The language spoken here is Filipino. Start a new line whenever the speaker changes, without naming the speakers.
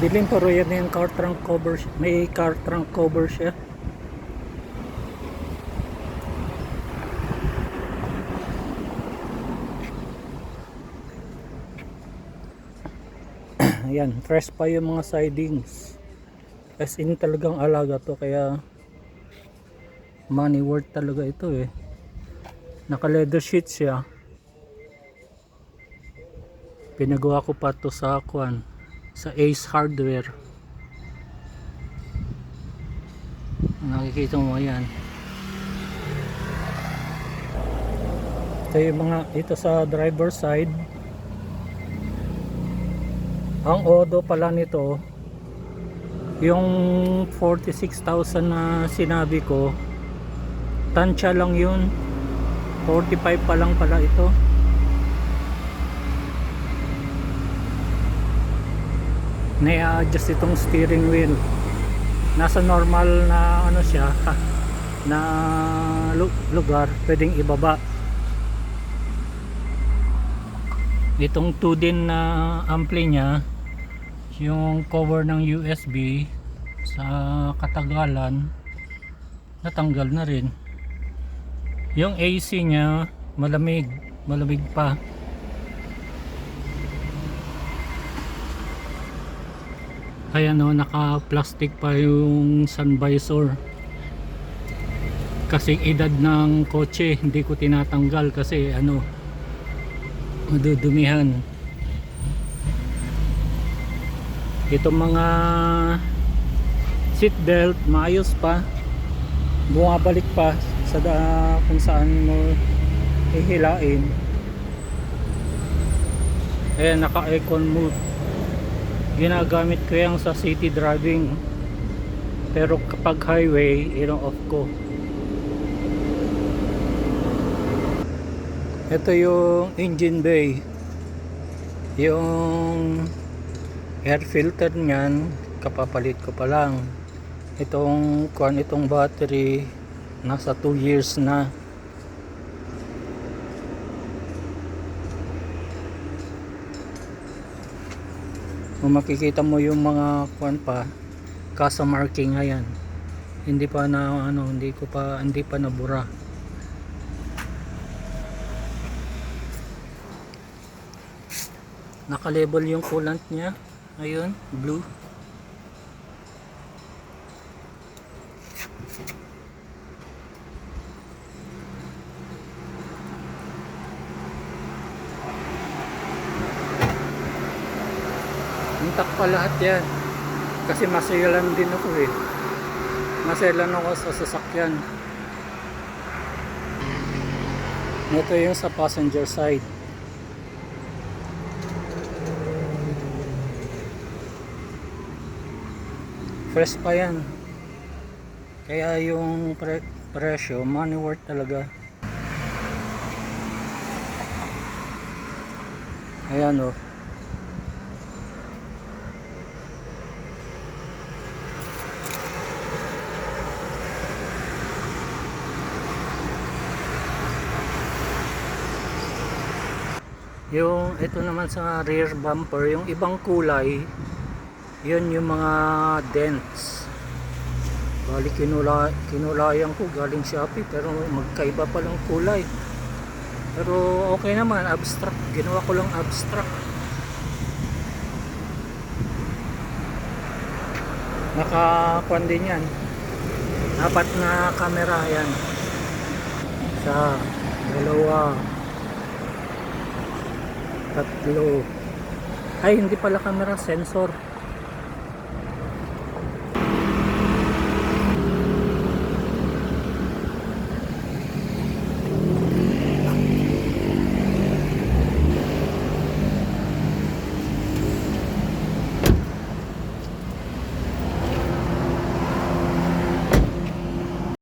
madilim pero yan yung car trunk cover, may car trunk cover siya. Ayan, fresh pa yung mga sidings, as in talagang alaga to, kaya money worth talaga ito eh. Naka leather sheet siya, pinagawa ko pa to sa Kwan, sa Ace Hardware. Nakikita mo yan, ito yung mga, ito sa driver side. Ang odo pala nito, yung 46,000 na sinabi ko, tansya lang yun, 45 pa lang pala ito. Na-adjust itong steering wheel, nasa normal na ano siya na lugar, pwedeng ibaba. Itong 2 din na ampli niya, yung cover ng USB, sa katagalan natanggal na rin. Yung AC nya malamig pa. Kaya no, naka plastic pa yung sun visor, kasi edad ng kotse hindi ko tinatanggal kasi ano, madudumihan. Itong mga seat belt maayos pa, bumabalik pa sa kung saan mo ihilain. Ayan, naka aircon mode, ginagamit ko yan sa city driving, pero kapag highway ino-off ko. Ito yung engine bay, yung air filter niyan kapapalit ko pa lang. Itong battery nasa 2 years na. Kung makikita mo yung mga pa, kasa marking nga yan, hindi pa na ano, hindi pa nabura. Naka-label yung coolant niya, ayun, blue. Intact pa lahat yan, kasi maselan din ako eh, maselan ako sa sasakyan. Ito yung sa passenger side. Fresh pa yan, kaya yung presyo money worth talaga. Ayan o, yung ito naman sa rear bumper, yung ibang kulay, yun yung mga dents. Bali kinulayan ko galing Shopee, pero magkaiba pa lang kulay. Pero okay naman, abstract, ginawa ko lang abstract. Nakakuan din yan, 4 na camera yan, sa 2, 3, ay hindi pala camera, sensor.